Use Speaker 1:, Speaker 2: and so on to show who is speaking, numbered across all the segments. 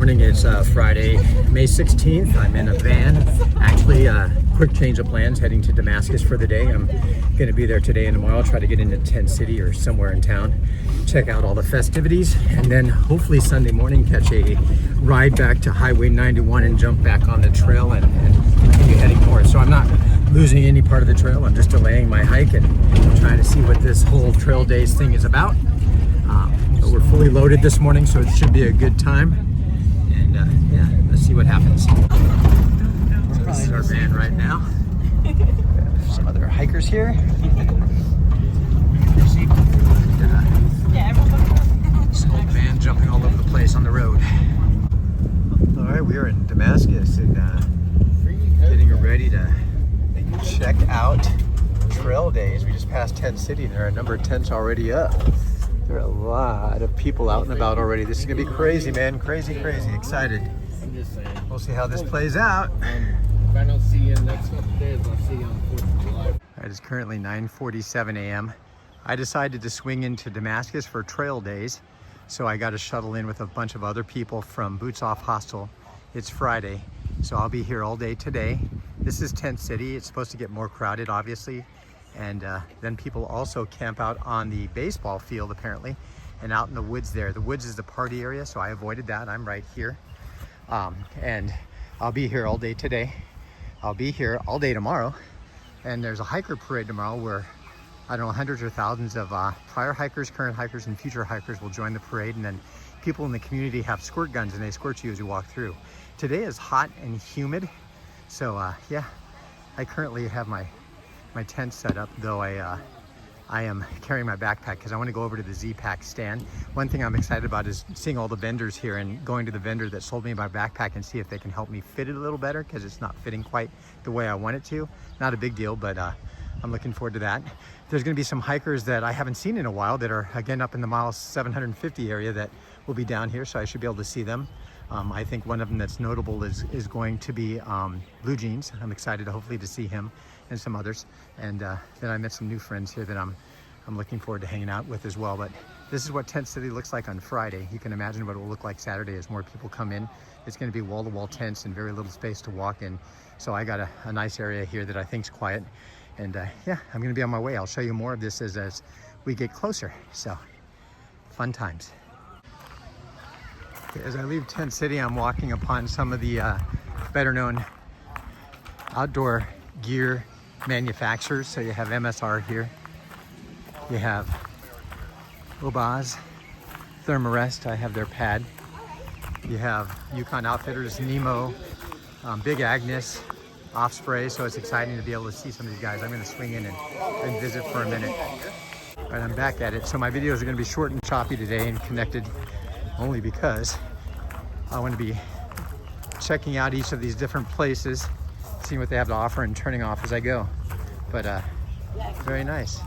Speaker 1: Morning, it's Friday, May 16th. I'm in a van. Actually, quick change of plans, heading to Damascus for the day. I'm going to be there today and tomorrow, try to get into Tent City or somewhere in town, check out all the festivities, and then hopefully Sunday morning catch a ride back to Highway 91 and jump back on the trail and continue heading north. So I'm not losing any part of the trail. I'm just delaying my hike and trying to see what this whole trail days thing is about. But we're fully loaded this morning, so it should be a good time. Yeah, let's see what happens. So this is our van right now. Some other hikers here. This old van jumping all over the place on the road. All right, we are in Damascus and getting ready to check out trail days. We just passed Tent City. There are a number of tents already up. There are a lot of people out and about already. This is gonna be crazy, man. Crazy. Excited. We'll see how this plays out.
Speaker 2: If I don't see you in the next couple days, I'll see you on 4th of July.
Speaker 1: All right, it's currently 9:47 a.m. I decided to swing into Damascus for trail days. So I got a shuttle in with a bunch of other people from Boots Off Hostel. It's Friday, so I'll be here all day today. This is Tent City. It's supposed to get more crowded, obviously. And then people also camp out on the baseball field apparently and out in the woods there. The woods is the party area, so I avoided that. I'm right here. And I'll be here all day today. I'll be here all day tomorrow. And there's a hiker parade tomorrow where, I don't know, hundreds or thousands of prior hikers, current hikers, and future hikers will join the parade. And then people in the community have squirt guns and they squirt you as you walk through. Today is hot and humid. So yeah, I currently have my tent set up, though I am carrying my backpack because I want to go over to the Z-Pack stand. One thing I'm excited about is seeing all the vendors here and going to the vendor that sold me my backpack and see if they can help me fit it a little better because it's not fitting quite the way I want it to. Not a big deal, but I'm looking forward to that. There's going to be some hikers that I haven't seen in a while that are again up in the mile 750 area that will be down here, so I should be able to see them. I think one of them that's notable is going to be Blue Jeans. I'm excited hopefully to see him and some others. And then I met some new friends here that I'm looking forward to hanging out with as well. But this is what Tent City looks like on Friday. You can imagine what it will look like Saturday as more people come in. It's going to be wall-to-wall tents and very little space to walk in. So I got a nice area here that I think is quiet. And yeah, I'm going to be on my way. I'll show you more of this as we get closer. So fun times. As I leave Tent City, I'm walking upon some of the better known outdoor gear manufacturers. So you have MSR here, you have Obaz, Thermarest, I have their pad, you have Yukon Outfitters, Nemo, Big Agnes, Offspray. So it's exciting to be able to see some of these guys. I'm going to swing in and visit for a minute. All right, I'm back at it. So my videos are going to be short and choppy today and connected only because I want to be checking out each of these different places, seeing what they have to offer and turning off as I go. But very nice.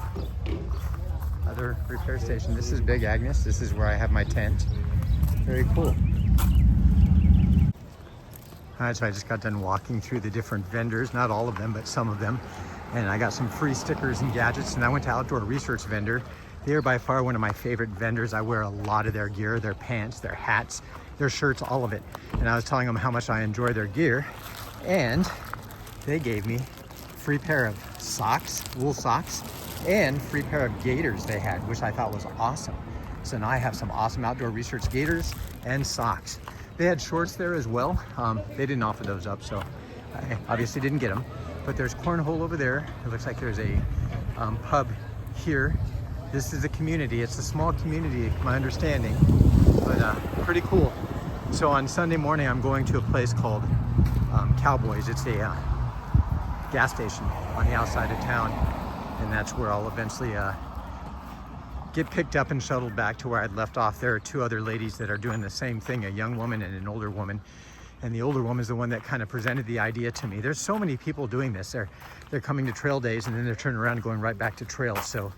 Speaker 1: Other repair station. This is Big Agnes. This is where I have my tent. Very cool. All right, so I just got done walking through the different vendors, not all of them, but some of them. And I got some free stickers and gadgets, and I went to Outdoor Research Vendor. They are by far one of my favorite vendors. I wear a lot of their gear, their pants, their hats, their shirts, all of it. And I was telling them how much I enjoy their gear. And they gave me a free pair of socks, wool socks, and free pair of gaiters they had, which I thought was awesome. So now I have some awesome Outdoor Research gaiters and socks. They had shorts there as well. They didn't offer those up, so I obviously didn't get them. But there's cornhole over there. It looks like there's a pub here. This is a community. It's a small community, my understanding, but pretty cool. So on Sunday morning, I'm going to a place called Cowboys. It's a gas station on the outside of town, and that's where I'll eventually get picked up and shuttled back to where I'd left off. There are two other ladies that are doing the same thing, a young woman and an older woman. And the older woman is the one that kind of presented the idea to me. There's so many people doing this. They're coming to trail days and then they're turning around and going right back to trails. So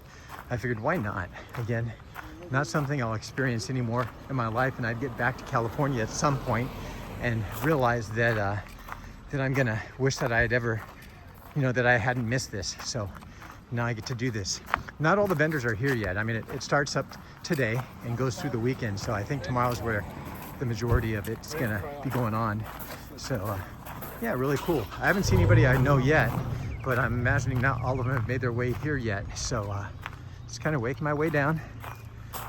Speaker 1: I figured, why not? Again, not something I'll experience anymore in my life, and I'd get back to California at some point and realize that that I'm gonna wish that I had ever, that I hadn't missed this. So now I get to do this. Not all the vendors are here yet. I mean, it starts up today and goes through the weekend. So I think tomorrow's where the majority of it's gonna be going on. So yeah, really cool. I haven't seen anybody I know yet, but I'm imagining not all of them have made their way here yet. So just kind of waking my way down.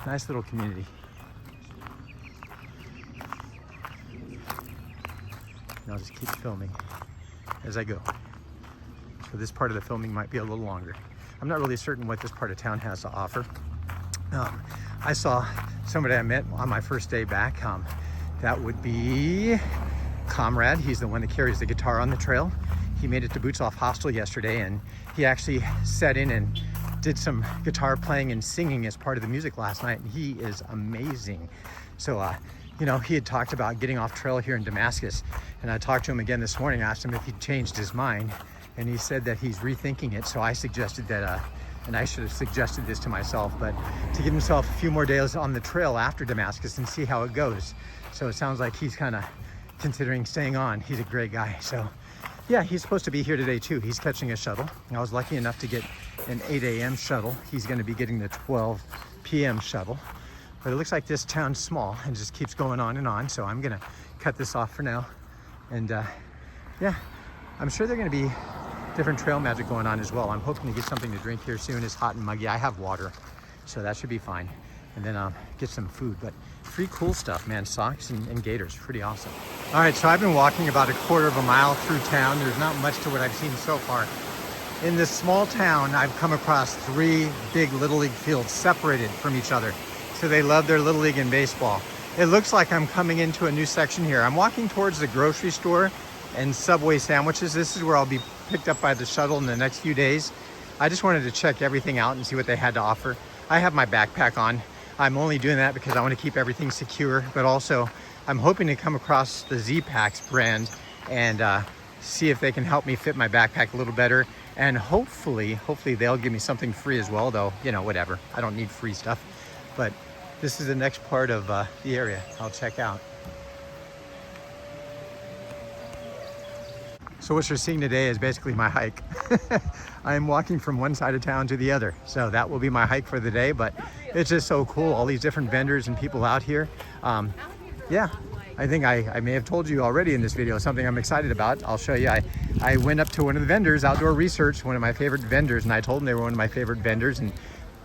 Speaker 1: Nice little community. And I'll just keep filming as I go. So this part of the filming might be a little longer. I'm not really certain what this part of town has to offer. I saw somebody I met on my first day back. That would be Comrade. He's the one that carries the guitar on the trail. He made it to Boots Off Hostel yesterday, and he actually sat in and did some guitar playing and singing as part of the music last night, and he is amazing. So you know, he had talked about getting off trail here in Damascus, and I talked to him again this morning, asked him if he'd changed his mind, and he said that he's rethinking it. So I suggested that and I should have suggested this to myself, but to give himself a few more days on the trail after Damascus and see how it goes. So it sounds like he's kind of considering staying on. He's a great guy. So yeah, he's supposed to be here today too. He's catching a shuttle. I was lucky enough to get an 8 a.m. shuttle. He's going to be getting the 12 p.m. shuttle. But it looks like this town's small and just keeps going on and on. So I'm going to cut this off for now. And yeah, I'm sure they're going to be different trail magic going on as well. I'm hoping to get something to drink here soon. It's hot and muggy. I have water, so that should be fine. And then get some food, but pretty cool stuff, man. Socks and gaiters, pretty awesome. All right, so I've been walking about a quarter of a mile through town. There's not much to what I've seen so far. In this small town, I've come across 3 big Little League fields separated from each other. So they love their Little League and baseball. It looks like I'm coming into a new section here. I'm walking towards the grocery store and Subway sandwiches. This is where I'll be picked up by the shuttle in the next few days. I just wanted to check everything out and see what they had to offer. I have my backpack on. I'm only doing that because I want to keep everything secure, but also I'm hoping to come across the Z-Packs brand and see if they can help me fit my backpack a little better. And hopefully they'll give me something free as well, though, you know, whatever. I don't need free stuff, but this is the next part of the area I'll check out. So what you're seeing today is basically my hike. I'm walking from one side of town to the other. So that will be my hike for the day, but it's just so cool. All these different vendors and people out here. Yeah, I think I may have told you already in this video something I'm excited about. I'll show you. I went up to one of the vendors, Outdoor Research, one of my favorite vendors, and I told them they were one of my favorite vendors and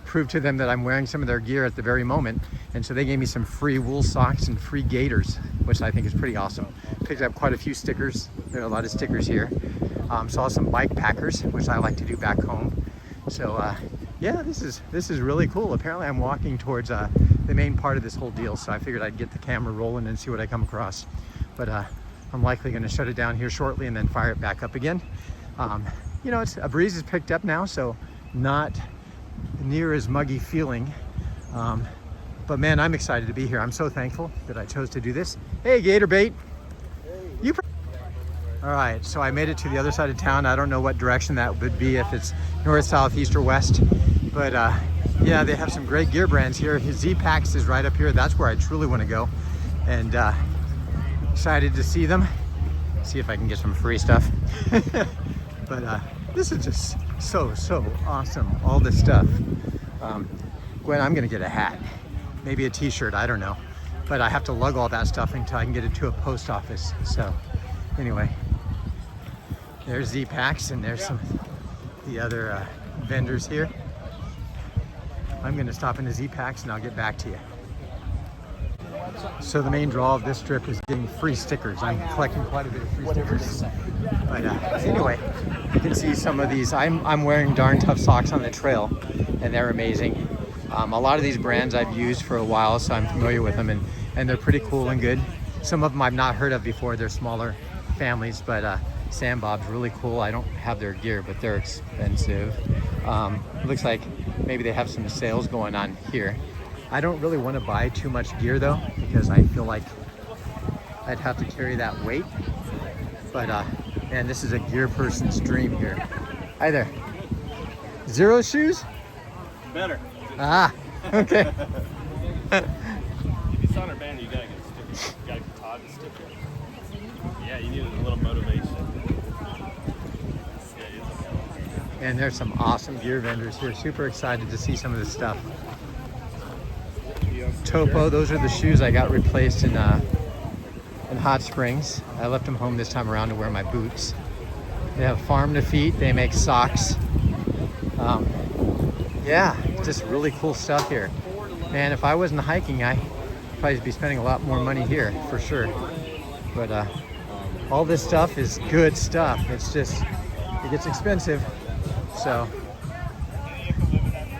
Speaker 1: proved to them that I'm wearing some of their gear at the very moment. And so they gave me some free wool socks and free gaiters, which I think is pretty awesome. Picked up quite a few stickers. There are a lot of stickers here. Saw some bike packers, which I like to do back home. So yeah, this is really cool. Apparently I'm walking towards the main part of this whole deal, so I figured I'd get the camera rolling and see what I come across. But I'm likely going to shut it down here shortly and then fire it back up again. You know, a breeze is picked up now, so not near as muggy feeling. But man, I'm excited to be here. I'm so thankful that I chose to do this. Hey, Gator Bait. Hey. All right, so I made it to the other side of town. I don't know what direction that would be, if it's north, south, east, or west. But yeah, they have some great gear brands here. His Z-Packs is right up here. That's where I truly want to go. And excited to see them. See if I can get some free stuff. But this is just so awesome. All this stuff. Gwen, I'm gonna get a hat. Maybe a t-shirt, I don't know. But I have to lug all that stuff until I can get it to a post office. So anyway, there's Z-Packs and there's some the other vendors here. I'm gonna stop in the Z-Packs and I'll get back to you. So the main draw of this trip is getting free stickers. I'm collecting quite a bit of free stickers. But anyway, you can see some of these. I'm wearing Darn Tough socks on the trail, and they're amazing. A lot of these brands I've used for a while, so I'm familiar with them, and they're pretty cool and good. Some of them I've not heard of before. They're smaller families, but Sam Bob's really cool. I don't have their gear, but they're expensive. Looks like maybe they have some sales going on here. I don't really want to buy too much gear though, because I feel like I'd have to carry that weight. But man, this is a gear person's dream here. Hi there. Zero shoes?
Speaker 2: Better.
Speaker 1: Ah, okay.
Speaker 2: If you sign our band, you gotta get a sticker. You gotta get Todd a sticker. Yeah, you need a little motivation.
Speaker 1: And there's some awesome gear vendors here. Super excited to see some of this stuff. Topo, those are the shoes I got replaced in and hot springs. I left them home this time around to wear my boots. They have Farm to Feet. They make socks. Yeah, just really cool stuff here. Man, if I wasn't hiking, I'd probably be spending a lot more money here for sure. But all this stuff is good stuff. It's just, it gets expensive. So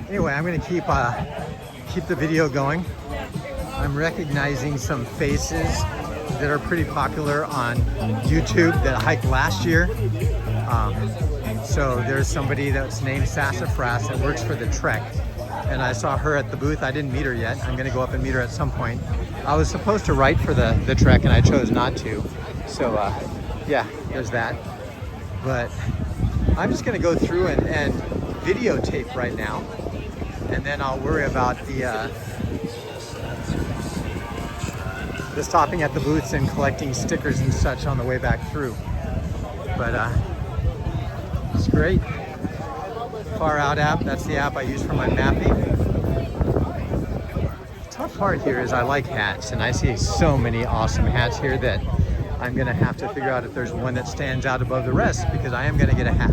Speaker 1: anyway, I'm gonna keep the video going. I'm recognizing some faces that are pretty popular on YouTube that hiked last year. So there's somebody that's named Sassafras that works for the Trek, and I saw her at the booth. I didn't meet her yet. I'm gonna go up and meet her at some point. I was supposed to write for the Trek and I chose not to. So yeah, there's that. But I'm just gonna go through and videotape right now, and then I'll worry about the stopping at the booths and collecting stickers and such on the way back through. But it's great. Far Out app, that's the app I use for my mapping. The tough part here is I like hats, and I see so many awesome hats here that I'm gonna have to figure out if there's one that stands out above the rest, because I am gonna get a hat.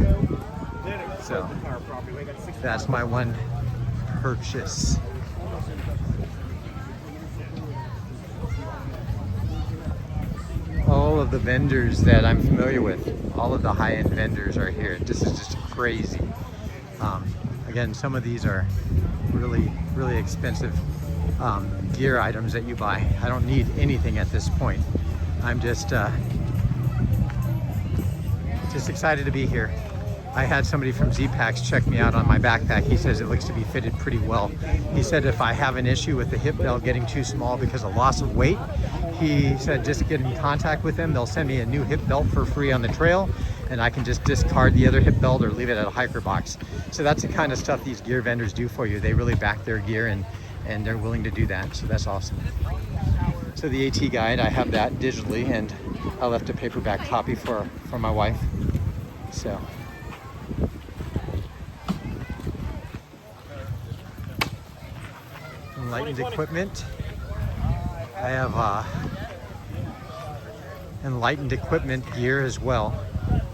Speaker 1: So that's my one purchase. All of the vendors that I'm familiar with, all of the high-end vendors are here. This is just crazy. Again, some of these are really, really expensive gear items that you buy. I don't need anything at this point. I'm just excited to be here. I had somebody from Z-Packs check me out on my backpack. He says it looks to be fitted pretty well. He said if I have an issue with the hip belt getting too small because of loss of weight, he said just get in contact with them. They'll send me a new hip belt for free on the trail, and I can just discard the other hip belt or leave it at a hiker box. So that's the kind of stuff these gear vendors do for you. They really back their gear, and they're willing to do that. So that's awesome. So the AT guide, I have that digitally, and I left a paperback copy for my wife. So. Enlightened equipment. I have Enlightened equipment gear as well.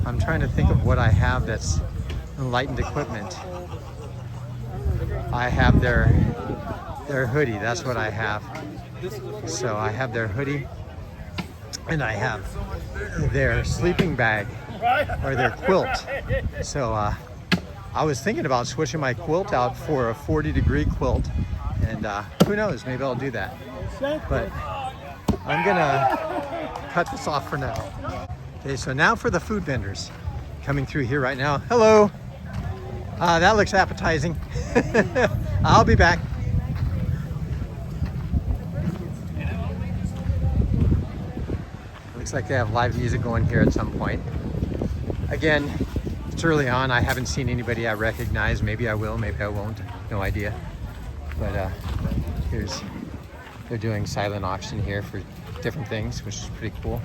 Speaker 1: I'm trying to think of what I have that's Enlightened equipment. I have their hoodie. That's what I have. So I have their hoodie, and I have their sleeping bag or their quilt. So I was thinking about switching my quilt out for a 40-degree quilt, and who knows, maybe I'll do that. But I'm gonna cut this off for now. Okay, so now for the food vendors coming through here right now. Hello. That looks appetizing. I'll be back. Looks like they have live music going here at some point. Again, it's early on. I haven't seen anybody I recognize. Maybe I will, maybe I won't. No idea. But they're doing silent auction here for different things, which is pretty cool.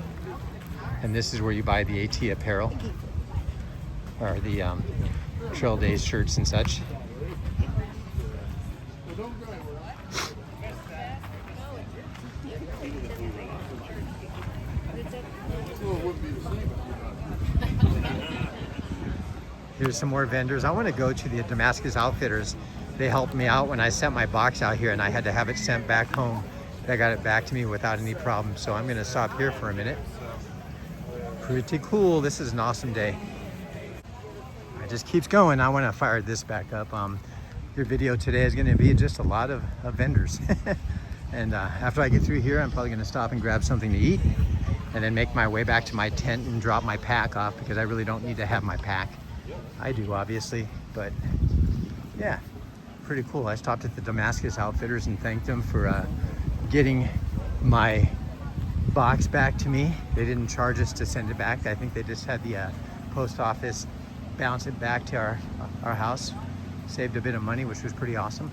Speaker 1: And this is where you buy the AT apparel, or the Trail Days shirts and such. Here's some more vendors. I want to go to the Damascus Outfitters. They helped me out when I sent my box out here and I had to have it sent back home. They got it back to me without any problem. So I'm gonna stop here for a minute. Pretty cool. This is an awesome day. It just keeps going. I want to fire this back up. Your video today is gonna be just a lot of vendors. And after I get through here, I'm probably gonna stop and grab something to eat and then make my way back to my tent and drop my pack off, because I really don't need to have my pack. I do, obviously, but yeah, pretty cool. I stopped at the Damascus Outfitters and thanked them for getting my box back to me. They didn't charge us to send it back. I think they just had the post office bounce it back to our house. Saved a bit of money, which was pretty awesome.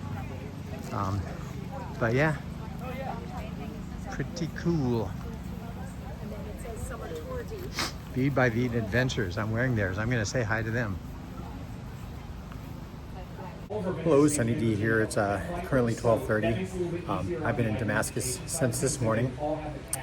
Speaker 1: But yeah, pretty cool. Bead by Bead Adventures. I'm wearing theirs. I'm gonna say hi to them. Hello, Sunny D here. It's currently 12:30. I've been in Damascus since this morning.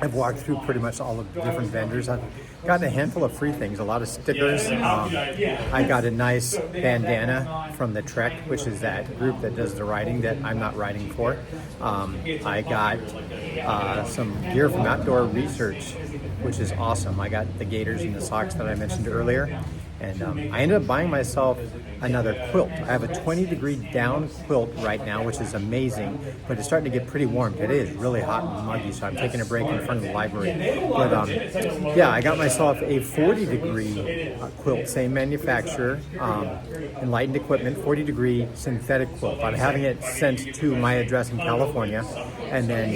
Speaker 1: I've walked through pretty much all of the different vendors. I've gotten a handful of free things, a lot of stickers. I got a nice bandana from the Trek, which is that group that does the riding that I'm not riding for. I got some gear from Outdoor Research, which is awesome. I got the gaiters and the socks that I mentioned earlier. And I ended up buying myself another quilt. I have a 20-degree down quilt right now, which is amazing, but it's starting to get pretty warm. It is really hot and muggy, so I'm taking a break in front of the library. But yeah, I got myself a 40-degree quilt, same manufacturer, Enlightened Equipment, 40-degree synthetic quilt. I'm having it sent to my address in California, and then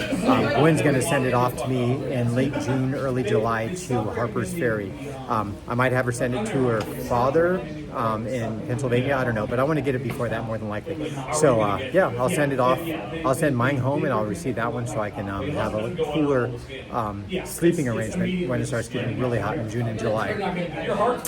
Speaker 1: Gwen's going to send it off to me in late June, early July to Harper's Ferry. I might have her send it to her father in Pennsylvania, I don't know, but I want to get it before that more than likely. So yeah, I'll send it off. I'll send mine home and I'll receive that one so I can have a cooler sleeping arrangement when it starts getting really hot in June and July.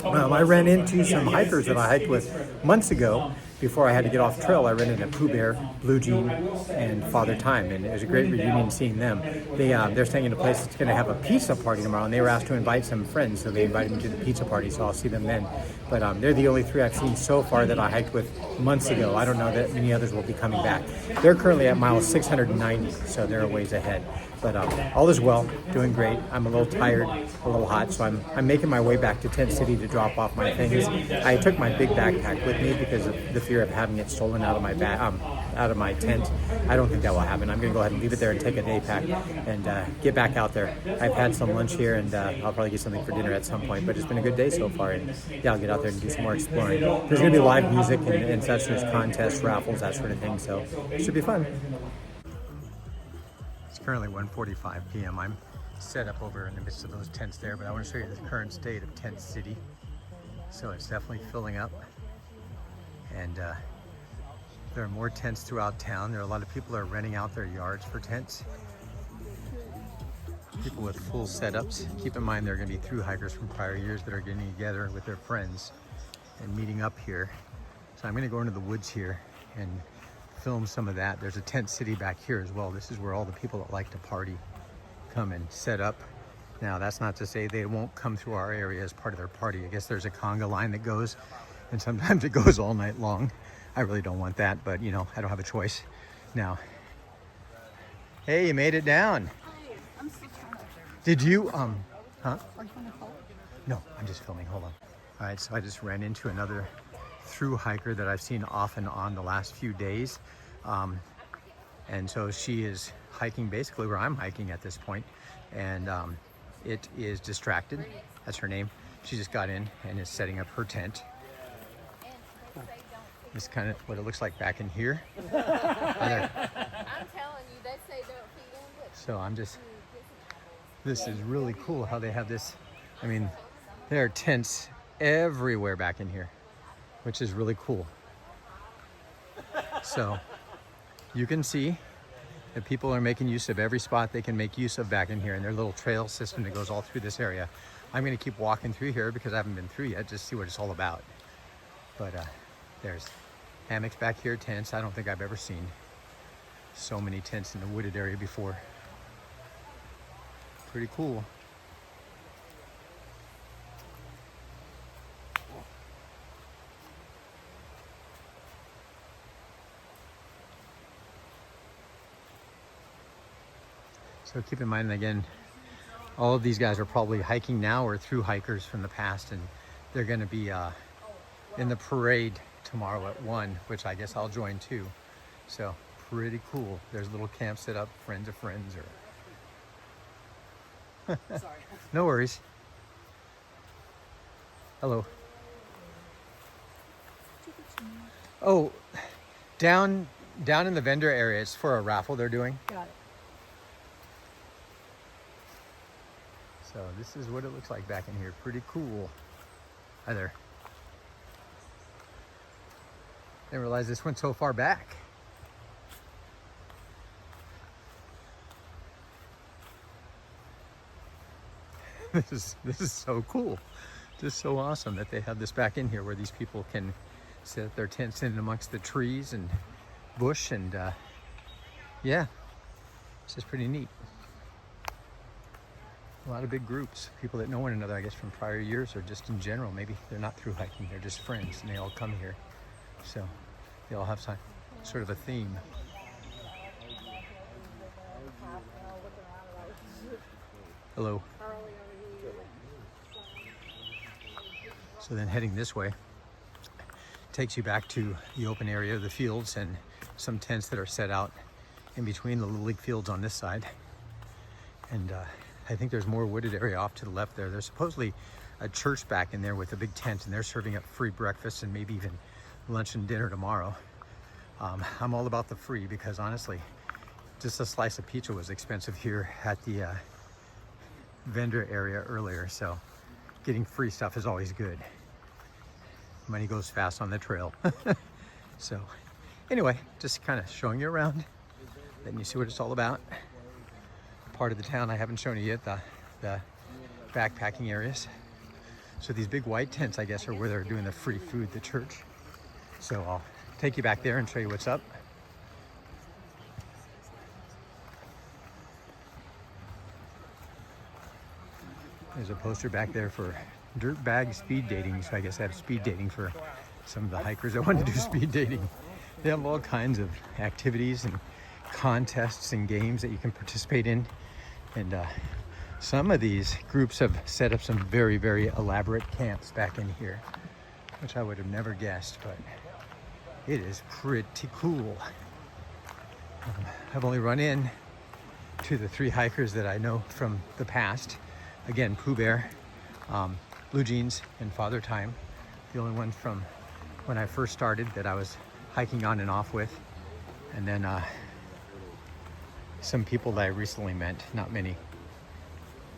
Speaker 1: I ran into some hikers that I hiked with months ago. Before I had to get off trail, I ran into Pooh Bear, Blue Jean, and Father Time, and it was a great reunion seeing them. They're staying in a place that's going to have a pizza party tomorrow, and they were asked to invite some friends, so they invited me to the pizza party, so I'll see them then. But they're the only three I've seen so far that I hiked with months ago. I don't know that many others will be coming back. They're currently at mile 690, so they're a ways ahead. But all is well, doing great. I'm a little tired, a little hot, so I'm making my way back to Tent City to drop off my things. I took my big backpack with me because of the fear of having it stolen out of my out of my tent. I don't think that will happen. I'm going to go ahead and leave it there and take a day pack and get back out there. I've had some lunch here, and I'll probably get something for dinner at some point. But it's been a good day so far, and yeah, I'll get out there and do some more exploring. There's going to be live music and such. There's contests, raffles, that sort of thing. So it should be fun. Currently 1:45 p.m. I'm set up over in the midst of those tents there, but I want to show you the current state of Tent City. So it's definitely filling up, and there are more tents throughout town. There are a lot of people that are renting out their yards for tents. People with full setups. Keep in mind there are going to be through hikers from prior years that are getting together with their friends and meeting up here. So I'm going to go into the woods here and film some of that. There's a tent city back here as well. This is where all the people that like to party come and set up. Now that's not to say they won't come through our area as part of their party. I guess there's a conga line that goes, and sometimes it goes all night long. I really don't want that, but you know, I don't have a choice. Now, hey, you made it down.
Speaker 3: Hi, I'm still trying.
Speaker 1: Did you huh?
Speaker 3: Are you on the phone?
Speaker 1: No, I'm just filming. Hold on. All right, so I just ran into another through hiker that I've seen off and on the last few days. And so she is hiking basically where I'm hiking at this point, and it is Distracted. That's her name. She just got in and is setting up her tent. This is kind of what it looks like back in here.
Speaker 3: I'm telling you, they say don't feed them, but
Speaker 1: So this is really cool how they have this. I mean, there are tents everywhere back in here, which is really cool. So you can see that people are making use of every spot they can make use of back in here, and their little trail system that goes all through this area. I'm going to keep walking through here because I haven't been through yet, just to see what it's all about. But there's hammocks back here, tents. I don't think I've ever seen so many tents in the wooded area before. Pretty cool. So keep in mind, again, all of these guys are probably hiking now or through hikers from the past, and they're going to be in the parade tomorrow at 1, which I guess I'll join too. So pretty cool. There's a little camp set up, friends of friends, or
Speaker 3: sorry.
Speaker 1: no worries. Hello. Oh, down in the vendor area, it's for a raffle they're doing.
Speaker 3: Got it.
Speaker 1: So this is what it looks like back in here. Pretty cool. Hi there. Didn't realize this went so far back. This is so cool. Just so awesome that they have this back in here where these people can set their tents in amongst the trees and bush, and yeah, it's just pretty neat. A lot of big groups, people that know one another, I guess, from prior years, or just in general. Maybe they're not through hiking, they're just friends, and they all come here. So they all have sort of a theme. Hello. So then heading this way takes you back to the open area of the fields and some tents that are set out in between the Little League fields on this side. And I think there's more wooded area off to the left there. There's supposedly a church back in there with a big tent, and they're serving up free breakfast and maybe even lunch and dinner tomorrow. I'm all about the free, because honestly, just a slice of pizza was expensive here at the vendor area earlier. So getting free stuff is always good. Money goes fast on the trail. So anyway, just kind of showing you around, letting you see what it's all about. Part of the town I haven't shown you yet, the backpacking areas. So these big white tents, I guess, are where they're doing the free food, the church. So I'll take you back there and show you what's up. There's a poster back there for dirt bag speed dating. So I guess I have speed dating for some of the hikers that want to do speed dating. They have all kinds of activities and contests and games that you can participate in. And some of these groups have set up some very, very elaborate camps back in here, which I would have never guessed, but it is pretty cool. I've only run in to the 3 hikers that I know from the past. Again, Pooh Bear, Blue Jeans, and Father Time. The only one from when I first started that I was hiking on and off with. And then some people that I recently met, not many.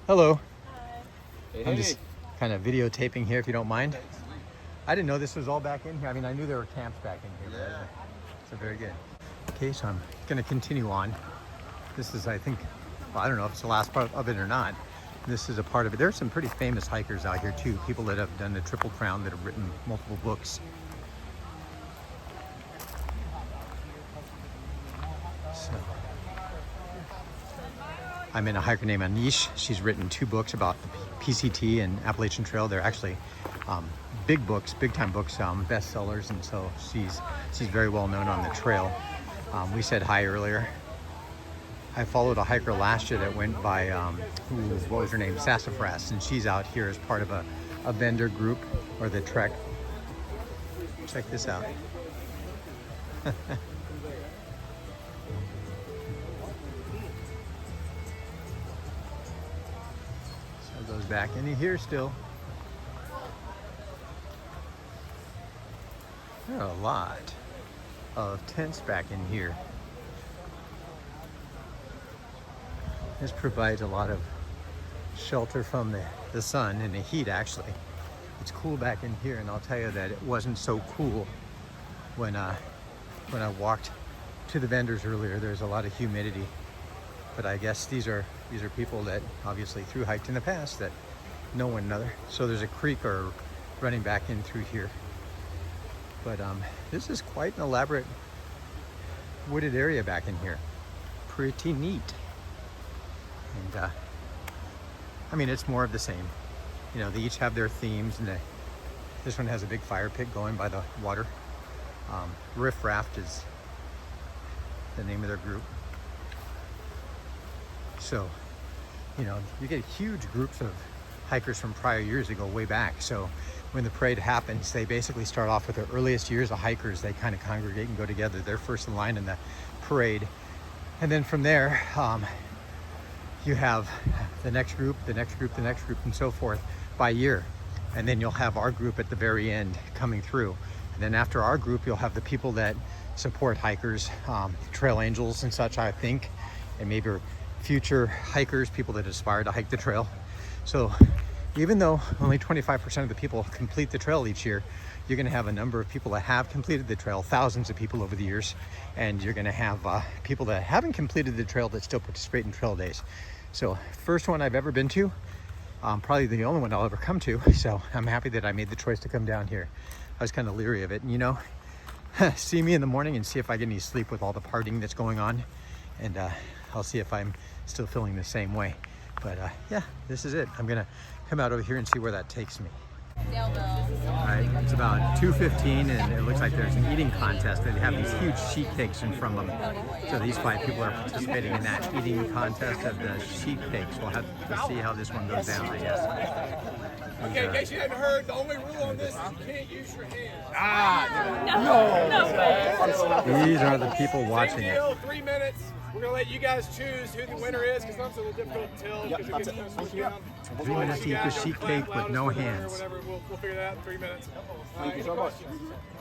Speaker 1: Hello.
Speaker 2: Hey,
Speaker 1: I'm just kind of videotaping here, if you don't mind. I didn't know this was all back in here. I mean, I knew there were camps back in here. Yeah. So very good. Okay, so I'm going to continue on. This is, I think, well, I don't know if it's the last part of it or not. This is a part of it. There's some pretty famous hikers out here too. People that have done the Triple Crown, that have written multiple books. So I met a hiker named Anish. She's written 2 books about the PCT and Appalachian Trail. They're actually big books, big time books, bestsellers, and so she's very well known on the trail. We said hi earlier. I followed a hiker last year that went by, what was her name? Sassafras, and she's out here as part of a vendor group, or the trek. Check this out. So it goes back into here still. There are a lot of tents back in here. This provides a lot of shelter from the sun and the heat, actually. It's cool back in here, and I'll tell you that it wasn't so cool when I walked to the vendors earlier. There's a lot of humidity, but I guess these are people that obviously through hiked in the past that know one another. So there's a creek or running back in through here. But this is quite an elaborate wooded area back in here. Pretty neat. And I mean, it's more of the same. You know, they each have their themes, and this one has a big fire pit going by the water. Riff Raft is the name of their group. So, you know, you get huge groups of hikers from prior years that go way back. So when the parade happens, they basically start off with the earliest years of hikers. They kind of congregate and go together. They're first in line in the parade. And then from there, you have the next group, the next group, the next group, and so forth by year. And then you'll have our group at the very end coming through. And then after our group, you'll have the people that support hikers, trail angels and such, I think, and maybe future hikers, people that aspire to hike the trail. So even though only 25% of the people complete the trail each year, you're going to have a number of people that have completed the trail, thousands of people over the years, and you're going to have people that haven't completed the trail that still participate in trail days. So first one I've ever been to, probably the only one I'll ever come to, so I'm happy that I made the choice to come down here. I was kind of leery of it. And you know, see me in the morning and see if I get any sleep with all the partying that's going on. And I'll see if I'm still feeling the same way. But yeah, this is it. I'm gonna come out over here and see where that takes me. All right, it's about 2:15 and it looks like there's an eating contest. They have these huge sheet cakes in front of them. So these 5 people are participating in that eating contest of the sheet cakes. We'll have to see how this one goes down, I guess.
Speaker 4: Okay, in case you hadn't heard, the only rule on this is you can't use your hands.
Speaker 1: These are the people watching it.
Speaker 4: 3 minutes. We're going to let you guys choose who the winner is because sometimes it's a little difficult to tell. Because it gets kind of
Speaker 1: 3 minutes to eat the sheet cake with no hands.
Speaker 4: We'll figure that out in 3 minutes.
Speaker 5: Thank you so much.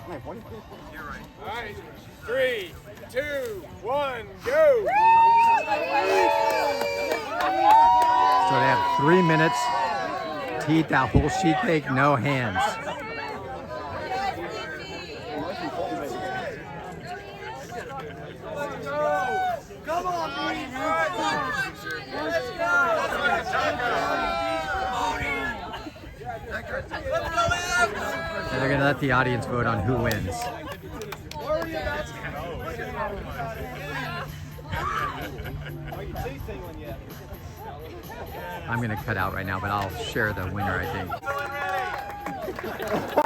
Speaker 4: All right. 3, 2, 1, go!
Speaker 1: So they have 3 minutes to eat that whole sheet cake, no hands.
Speaker 4: Come on,
Speaker 1: And they're gonna let the audience vote on who wins. I'm gonna cut out right now, but I'll share the winner, I think.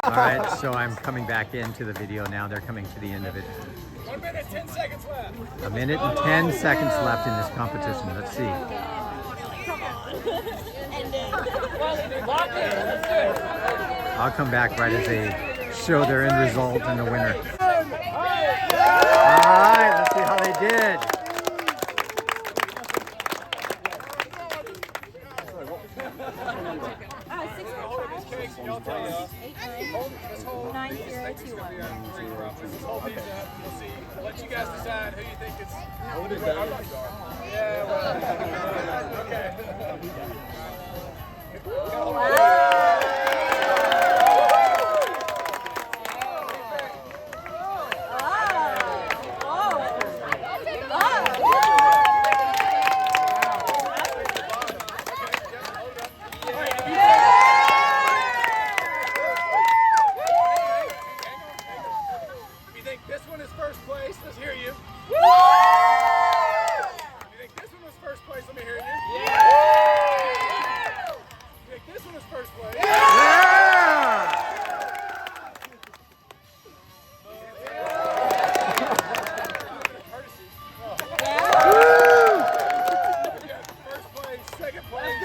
Speaker 1: All right, so I'm coming back into the video now. They're coming to the end of it.
Speaker 4: 1 minute, 10 seconds left.
Speaker 1: 1 minute and 10 seconds left in this competition. Let's see. I'll come back right as they show their end result and the winner. All right, let's see how they did.
Speaker 4: Y'all tell y'all.
Speaker 3: 9021.
Speaker 4: Hold these up. We'll see. We'll let you guys decide who you think is. Yeah, well, okay. If you think this one is first place, let's hear you. If you think this one was first place, let me hear you. If you think this one was first place. First place, second place.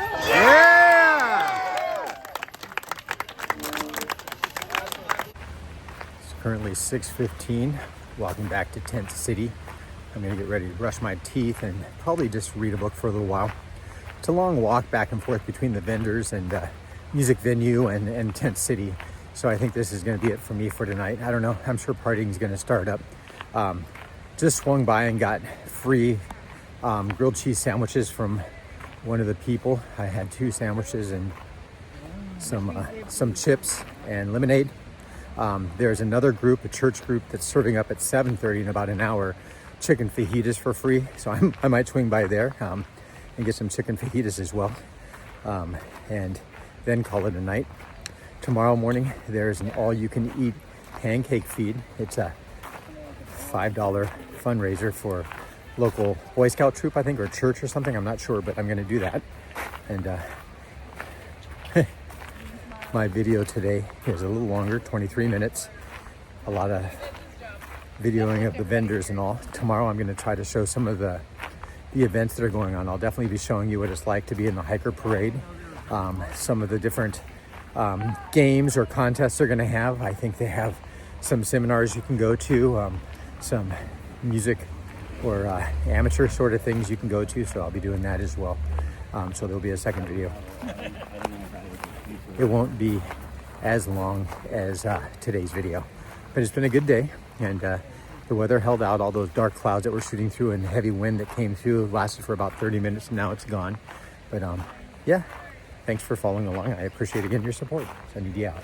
Speaker 1: It's currently 6:15, walking back to Tent City. I'm gonna get ready to brush my teeth and probably just read a book for a little while. It's a long walk back and forth between the vendors and music venue and Tent City. So I think this is gonna be it for me for tonight. I don't know, I'm sure partying is gonna start up. Just swung by and got free grilled cheese sandwiches from one of the people. I had 2 sandwiches and some chips and lemonade. There's another group, a church group, that's serving up at 7:30 in about an hour chicken fajitas for free. So I might swing by there and get some chicken fajitas as well, and then call it a night. Tomorrow morning there's an all-you-can-eat pancake feed. It's a $5 fundraiser for local Boy Scout troop, I think, or church or something. I'm not sure, but I'm going to do that. And my video today is a little longer, 23 minutes. A lot of videoing of the vendors and all. Tomorrow I'm going to try to show some of the events that are going on. I'll definitely be showing you what it's like to be in the hiker parade. Some of the different games or contests they're going to have. I think they have some seminars you can go to, some music or amateur sort of things you can go to. So I'll be doing that as well. So there'll be a second video. It won't be as long as today's video, but it's been a good day, and the weather held out. All those dark clouds that were shooting through and the heavy wind that came through lasted for about 30 minutes, and now it's gone. But yeah, thanks for following along. I appreciate again your support. Sending you out.